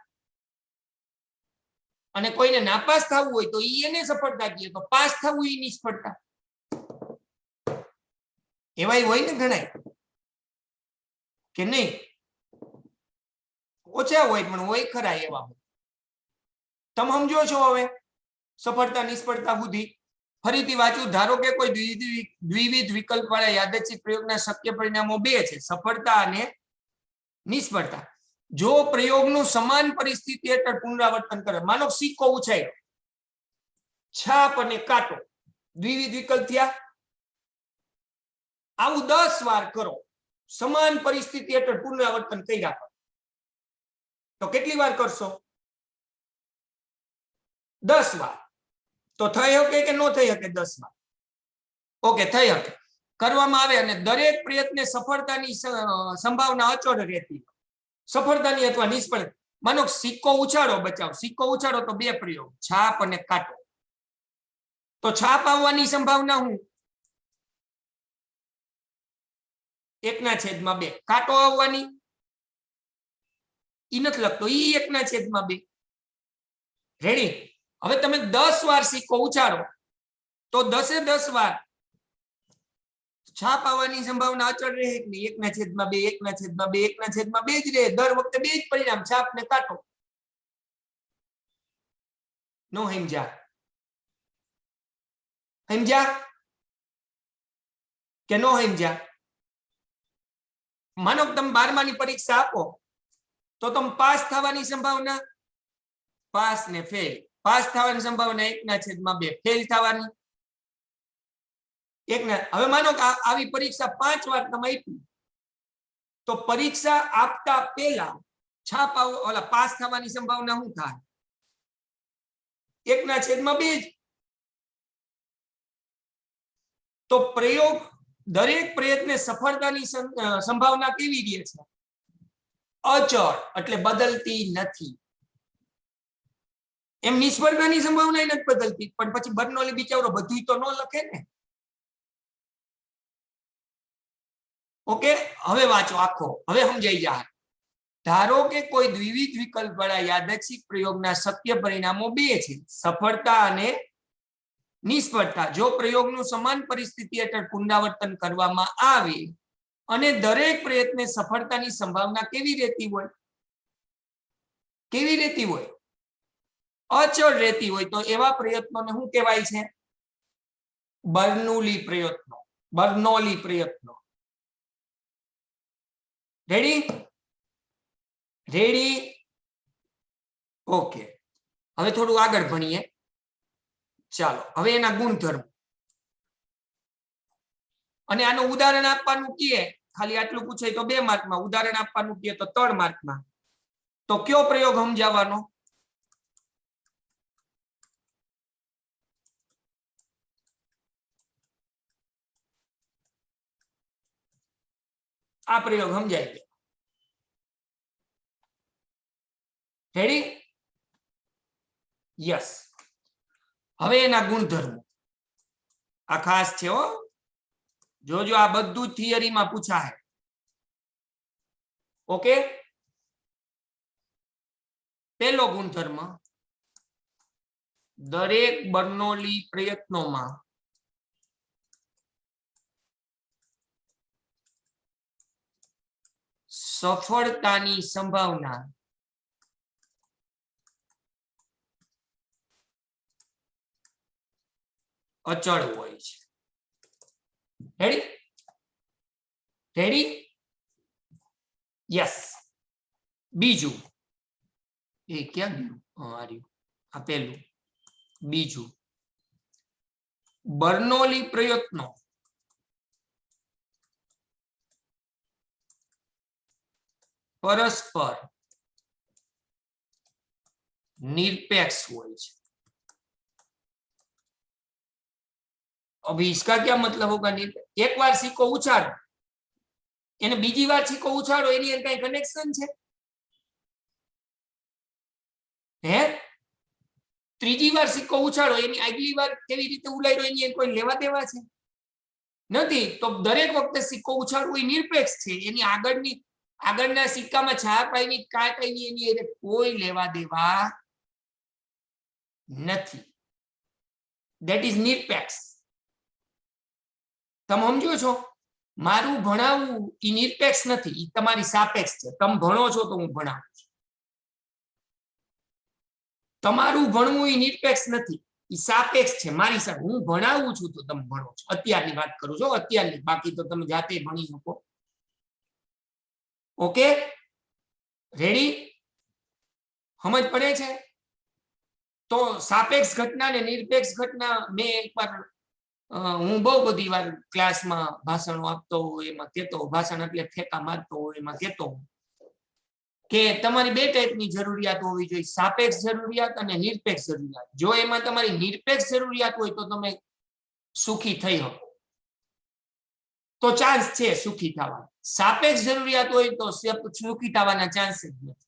અને કોઈને નાપાસ થવું હોય તો એને સફળતા કહે, તો પાસ થવું એ નિષ્ફળતા. એવાય હોય ને ઘણા, કે નહીં? ઓછા હોય પણ હોય ખરા એવા. તમે સમજો છો હવે સફળતા નિષ્ફળતા બુદ્ધિ? ફરીથી વાંચું. ધારો કે કોઈ દ્વિવિધ વિકલ્પ વાળા યાદચ્છિક પ્રયોગના શક્ય પરિણામો બે છે, સફળતા અને નિષ્ફળતા. જો પ્રયોગનું સમાન પરિસ્થિતિ હેઠળ પુનરાવર્તન કરે, માનો સિક્કો ઉછાળ્યો, છાપ અને કાટો, દ્વિવિધ વિકલ્પ થયા. આવું 10 વાર કરો, સમાન પરિસ્થિતિ હેઠળ પુનરાવર્તન કર્યા, તો કેટલી વાર કરશો? 10 વાર. તો થઈ શકે કે ન થઈ શકે? 10 વાર. ઓકે, થઈ શકે. કરવામાં આવે અને દરેક પ્રયત્ને સફળતાની સંભાવના અચળ રહેતી, સફળતાની અથવા નિષ્ફળ. માનો સિક્કો ઉછાળો, બચાવ સિક્કો ઉછાળો તો બે પ્રયોગ, છાપ અને કાંટો. તો છાપ આવવાની સંભાવના હું 1/2, કાંટો આવવાની ઈ નથી લખતો, ઈ 1/2. રેડી? હવે તમે 10 વાર સિક્કો ઉછાળો તો 10 વાર છાપ આવવાની સંભાવના અચળ રહે કે નહીં? 1/2, 1/2, 1/2 જ રહે. દર વખતે બે જ પરિણામ, છાપ ને કાંટો. નો સમજ્યા? સમજ્યા કે નો સમજ્યા? માનો કે તમે 12માની પરીક્ષા આપો તો તમે પાસ થવાની સંભાવના, પાસ ને ફેલ. પાસ થવાની સંભાવના 1/2, ફેલ થવાની 1. હવે માનો કે આવી પરીક્ષા 5 વાર તમે આપી તો પરીક્ષા આપતા પહેલા છાપ ઓલા પાસ થવાની સંભાવના શું થાય? 1/2 જ. તો પ્રયોગ દરેક પ્રયત્ને સફળતાની સંભાવના કેવી રહે છે? અચળ, એટલે બદલતી નથી. એમ નિષ્ફળતાની સંભાવના નથી બદલતી, પણ પછી બર્નોલી બિચારો બધું તો ન લખે ને. ઓકે, હવે વાંચો આખો, હવે સમજાઈ જાય. ધારો કે કોઈ દ્વિવિધ વિકલ્પ વાળા યાદચ્છિક પ્રયોગના શક્ય પરિણામો બે છે, સફળતા અને નિષ્ફળતા. જો પ્રયોગનું સમાન પરિસ્થિતિ હેઠળ પુનરાવર્તન કરવામાં આવે અને દરેક પ્રયત્ને સફળતાની સંભાવના કેવી રહેતી હોય? કેવી રહેતી હોય? અચળ રહેતી હોય. તો એવા પ્રયત્નોને શું કહેવાય છે? બર્નોલી પ્રયત્નો. બર્નોલી પ્રયત્નો. રેડી? રેડી? ઓકે, હવે થોડું આગળ ભણીએ. ચાલો, હવે એના ગુણધર્મ અને આનું ઉદાહરણ આપવાનું કીએ, ખાલી આટલું પૂછે તો 2 માર્કમાં, ઉદાહરણ આપવાનું કીએ તો 3 માર્કમાં. તો કયો પ્રયોગ સમજાવવાનો? આ પ્રયોગ સમજાય ગયો. રેડી? યસ. હવે એના ગુણધર્મો આ ખાસ છે હો, જોજો, આ બધું થિયરીમાં પૂછાય. ઓકે, પહેલો ગુણધર્મ, દરેક બર્નોલી પ્રયત્નોમાં સફળતાની સંભાવના અચળ હોય છે. રેડી? રેડી? યસ. બીજું, એ ક્યાં ગયું? આ રહ્યું, આ પહેલું. બીજું, બર્નોલી પ્રયત્નો परस्पर निरपेक्ष હોય છે. अब इसका क्या मतलब होगा? एक बार सिक्को उछाड़ो એને બીજી વાર સિક્કો ઉછાળો એની અંદર કઈ કનેક્શન છે? હે? ત્રીજી વાર સિક્કો ઉછાળો એની આગલી વાર કેવી રીતે ઉલાડ્યો એની કોઈ લેવા દેવા છે? નથી. તો દરેક વખતે સિક્કો ઉછાળવો એ નિરપેક્ષ છે. એની આગળના સિક્કામાં છાપ આવી, કાટ આવી, એની એને કોઈ લેવા દેવા નથી. ધેટ ઇઝ નિરપેક્ષ. તમે સમજો છો? મારું ભણાવવું એ નિરપેક્ષ નથી, એ તમારી સાપેક્ષ છે. તમે ભણો છો તો હું ભણાવું છું. તમારું ભણવું એ નિરપેક્ષ નથી, એ સાપેક્ષ છે મારી સાથે. હું ભણાવું છું તો તમે ભણો છો. અત્યારની વાત કરું છું, અત્યારની. બાકી તો તમે જાતે ભણી શકો. Okay, ready? સમજ પડે છે? તો સાપેક્ષ ઘટના ને નિરપેક્ષ ઘટના મેં એકવાર હું બહુ બધી વાર ક્લાસમાં ભાષણો આપતો હોય, એમાં કહેતો, ભાષણ એટલે ફેંકા મારતો હોય, એમાં કહેતો કે તમારી 2 ટાઈપની જરૂરિયાત હોવી જોઈએ, સાપેક્ષ જરૂરિયાત અને નિરપેક્ષ જરૂરિયાત. જો એમાં તમારી નિરપેક્ષ જરૂરિયાત હોય તો તમે સુખી થઈ શકો. તો ચાન્સ છે સુખી થવાનો. સાપેક્ષ જરૂરિયાત હોય તો સુખી થવાના ચાન્સ જ નથી.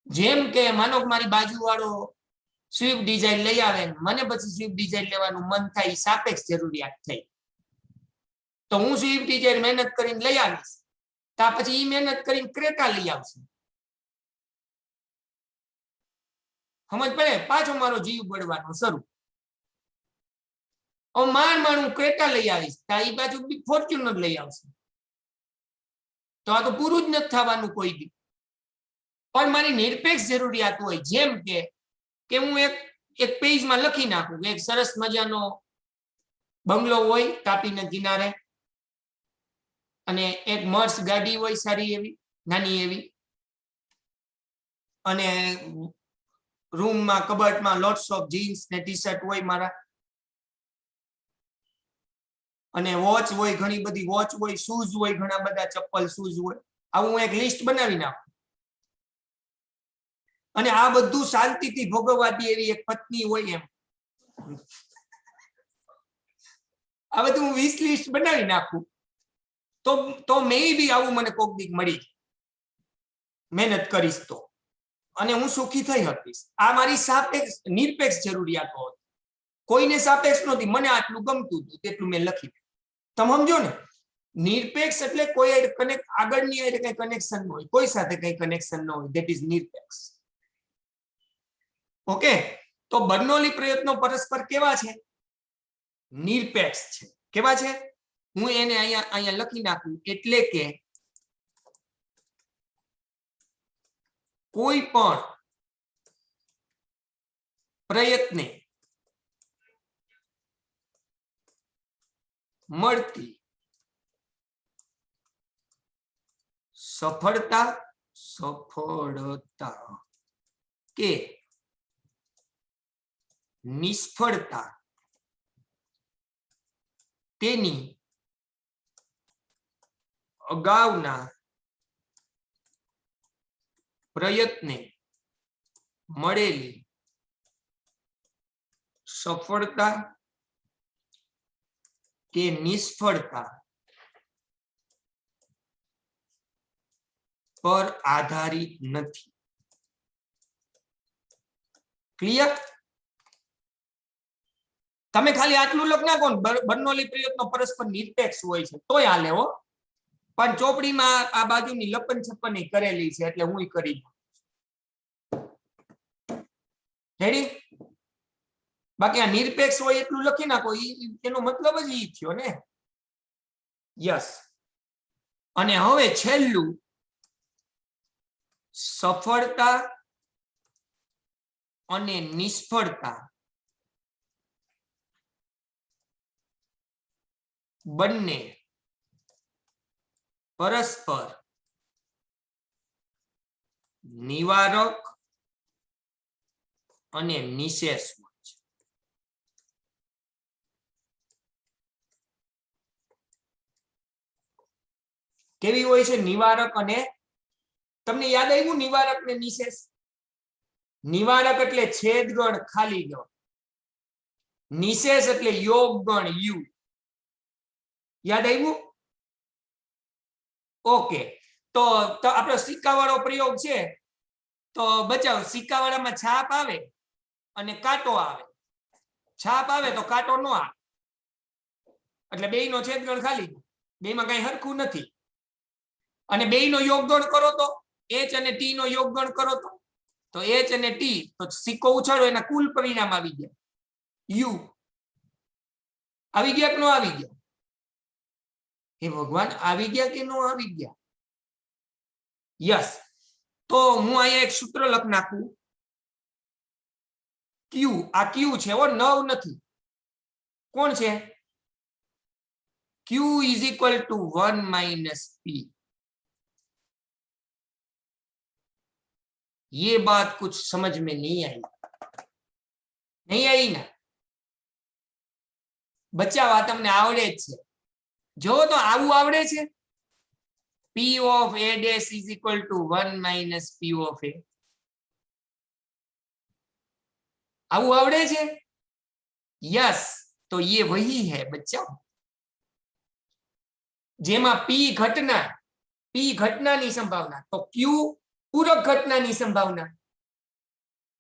જેમ કે માનો કે મારી બાજુવાળો સ્વિફ્ટ ડિઝાયર લઈ આવે, મને પછી સ્વિફ્ટ ડિઝાયર લેવાનું મન થાય, સાપેક્ષ જરૂરિયાત થઈ. તો હું સ્વિફ્ટ ડિઝાયર મહેનત કરીને લઈ આવીશ, ત્યાર પછી એ મહેનત કરીને ક્રેટા લઈ આવશે. સમજ પડે? પાછો મારો જીવ બળવાનો શરૂ. માંડ હું ક્રેટા લઈ આવીશ, એ બાજુ ફોર્ચ્યુનર લઈ આવશે. તો આ તો પૂરું જ નથી થવાનું કોઈ દી. પણ મારી નિરપેક્ષ જરૂરિયાત હોય, જેમ કે હું એક પેજમાં લખી નાખું, એક સરસ મજાનો બંગલો હોય તાપીના કિનારે, અને એક મર્સ ગાડી હોય સારી એવી, નાની એવી, અને રૂમમાં કબાટમાં લોટ્સ ઓફ જીન્સ ને ટી શર્ટ હોય મારા, અને વોચ હોય, ઘણી બધી વોચ હોય, શૂઝ હોય, ઘણા બધા ચપ્પલ શૂઝ હોય. આવું હું એક લિસ્ટ બનાવી નાખું. અને આ બધું શાંતિથી ભોગવવાથી એવી એક પત્ની હોય એમ. આ બધું હું વિશ લિસ્ટ બનાવી નાખું, તો મે બી આવું મને કોક દીક મળી, મહેનત કરીશ તો, અને હું સુખી થઈ શકીશ. આ મારી સાપેક્ષ નિરપેક્ષ જરૂરિયાતો હતી. કોઈને સાપેક્ષ નહોતી, મને આટલું ગમતું હતું તેટલું મેં લખી. તમે સમજો ને? નિરપેક્ષ એટલે કોઈ આગળની કઈ કનેક્શન ન હોય, કોઈ સાથે કઈ કનેક્શન ન હોય, ધેટ ઇઝ નિરપેક્ષ. ઓકે, તો બર્નોલી પ્રયત્નો પરસ્પર કેવા છે? નિરપેક્ષ છે. કેવા છે? હું એને અહીંયા લખી નાખું, એટલે કે કોઈ પણ પ્રયત્ને મળતી સફળતા કે નિષ્ફળતા તેની અગાઉના પ્રયત્ને મળેલી સફળતા કે નિષ્ફળતા પર આધારિત નથી. ક્લિયર? તમે ખાલી આટલું લખ નાખો, બર્નોલી પ્રયત્નો પરસ્પર નિરપેક્ષ હોય છે તોય હાલે હો. પણ ચોપડીમાં આ બાજુની લપન છપ્પન કરેલી છે, એટલે હું કરી. રેડી? બાકી આ નિરપેક્ષ હોય એટલું લખી નાખો, એનો મતલબ જ ઈ થયો ને. યસ. અને હવે છેલ્લું, સફળતા અને નિષ્ફળતા બંને પરસ્પર નિવારક અને નિશેષ હોય છે. કેવી હોય છે? નિવારક અને, તમને યાદ આવ્યું નિવારક ને નિશેષ? નિવારક એટલે છેદગણ ખાલી ગણ, નિશેષ એટલે યોગ ગણ યુ. યાદ આવ્યું? ઓકે, તો આપણો સિક્કાવાળો પ્રયોગ છે, તો બચાવ. સિક્કાવાળામાં છાપ આવે અને કાંટો આવે. છાપ આવે તો કાંટો ન આવે, એટલે બેયનો છેદગણ ખાલી, બેમાં કઈ હરખું નથી. અને બેયનો યોગગણ કરો તો એચ અને ટી નો યોગગણ કરો તો એચ અને ટી, તો સિક્કો ઉછાળો એના કુલ પરિણામ આવી ગયા યુ. આવી ગયા કે ન આવી ગયા? હે ભગવાન, આવી ગયા કે ન આવી ગયા? યસ. તો હું અહીંયા એક સૂત્ર લખ નાખું, ક્યુ. આ ક્યુ છે, નવ નથી. કોણ છે? Q is equal to 1 minus P. ये बात कुछ समझ में नहीं आई? नहीं आई ना? બચ્ચા તમને આવડે જ છે. જો તો આવું આવડે છે, P of A dash is equal to 1 minus P of A. આવું આવડે છે? यस. तो ये वही है बच्चा. જેમાં પી ઘટનાની સંભાવના, તો ક્યુ પૂરક ઘટનાની સંભાવના.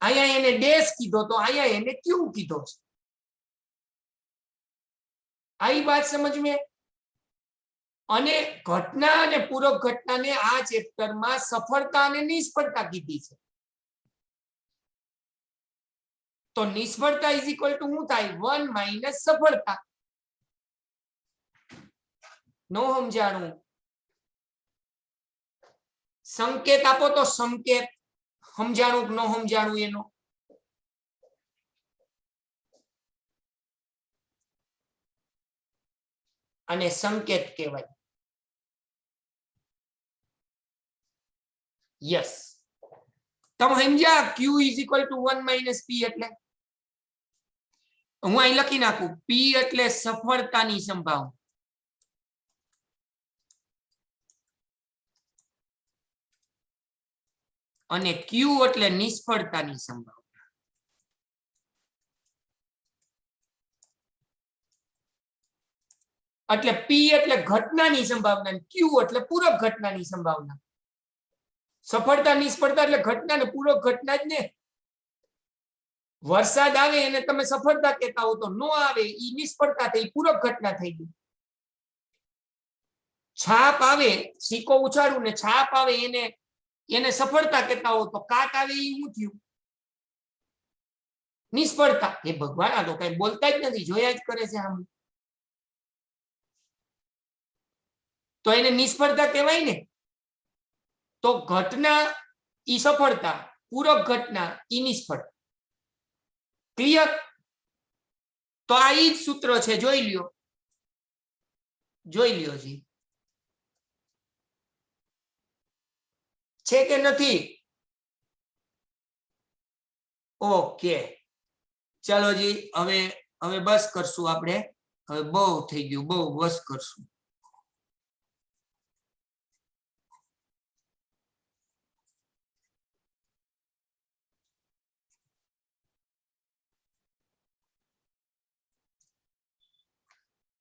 અહીંયા એને ડેશ કીધો તો અહીંયા એને ક્યુ કીધો છે. आई बात समझ में. અને ઘટના અને પૂરક ઘટનાને આ ચેપ્ટરમાં સફળતા અને નિષ્ફળતા કીધી છે. તો નિષ્ફળતા ઇઝ ઇક્વલ ટુ શું થાય? 1 માઇનસ સફળતા. નો સમજાણું? સંકેત આપો તો સંકેત સમજાણું કે ન સમજાણું એનો. અને સંકેત કહેવાય. યસ, તમે સમજ્યા? Q is equal to 1 minus P એટલે હું અહીં લખી નાખું. P એટલે સફળતાની સંભાવના અને Q એટલે નિષ્ફળતાની સંભાવના. એટલે P એટલે ઘટનાની સંભાવના અને Q એટલે પૂરક ઘટનાની સંભાવના. સફળતા નિષ્ફળતા એટલે ઘટના ને પૂરક ઘટના જ ને. વરસાદ આવે એને તમે સફળતા કહેતા હો તો નો આવે ઈ નિષ્ફળતા થઈ, પૂરક ઘટના થઈ ગઈ. છાપ આવે, સિક્કો ઉછાળું ને છાપ આવે એને સફળતા કહેતા હો તો કાટ આવે ઈ શું થયું? નિષ્ફળતા. એ ભગવાન આ તો કઈ બોલતા જ નથી, જોયા જ કરે છે આમ. તો એને નિષ્ફળતા કહેવાય ને. તો ઘટના ઈ સફળતા, પૂરક ઘટના ઈ નિષ્ફળતા. ક્લિયર? તો આ ઈ જ સૂત્ર છે, જોઈ લ્યો જી. છે કે નથી? ઓકે ચલો જી, હવે બસ કરશું આપણે. હવે બહુ થઈ ગયું, બહુ બસ કરશું.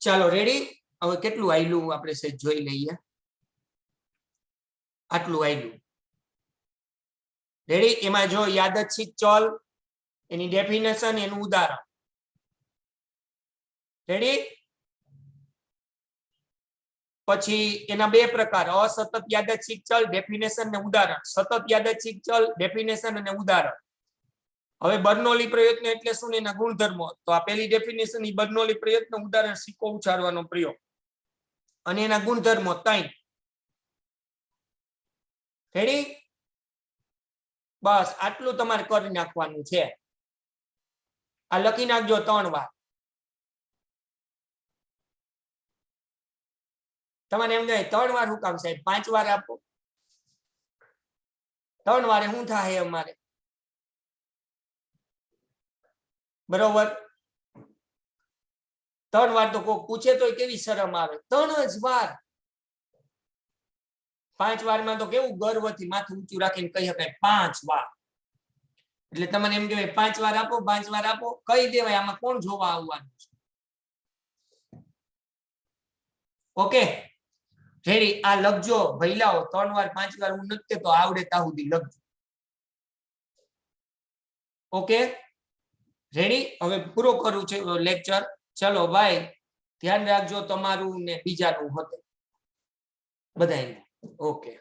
ચાલો રેડી. હવે કેટલું આયલું આપણે સેજ જોઈ લઈએ. આટલું આયલું. રેડી. એમાં જો યાદચ્છિક ચલ, એની ડેફિનેશન, એનું ઉદાહરણ. રેડી. પછી એના બે પ્રકાર, અસતત યાદચ્છિક ચલ, ડેફિનેશન ને ઉદાહરણ. સતત યાદચ્છિક ચલ, ડેફિનેશન અને ઉદાહરણ. હવે બર્નોલી પ્રયત્ન એટલે શું ને એના ગુણધર્મો. તો આ પેલી ડેફિનેશન ઈ બર્નોલી પ્રયત્ન, ઉદાહરણ સિક્કો ઉછાળવાનો પ્રયોગ અને એના ગુણધર્મો 3. રેડી. બસ આટલું તમારે કરી નાખવાનું છે. આ લખી નાખજો 3 વાર. તમારે એમ નહીં 3 વાર શું કામ સાહેબ? 5 વાર આપો. 3 વારે શું થાય અમારે? બરોબર. 3 વાર તો કોઈ પૂછે તો કેવી શરમ આવે. 3 જ વાર. 5 વારમાં તો કેવું ગર્વથી માથું ઊંચું રાખીને કહી શકાય 5 વાર. એટલે તમને એમ કહેવાય 5 વાર આપો, 5 વાર આપો, કહી દેવાય. આમાં કોણ જોવા આવવાનું છે? Okay ready. આ લખજો ભઈલાઓ, 3 વાર 5 વાર હું નથી કહેતો, આવડે ત્યાં સુધી લખજો. Okay ready. હવે પૂરો કરું છે લેક્ચર. ચલો ભાઈ, ધ્યાન રાખજો તમારું ને બીજાનું હોતે બધાને. ઓકે.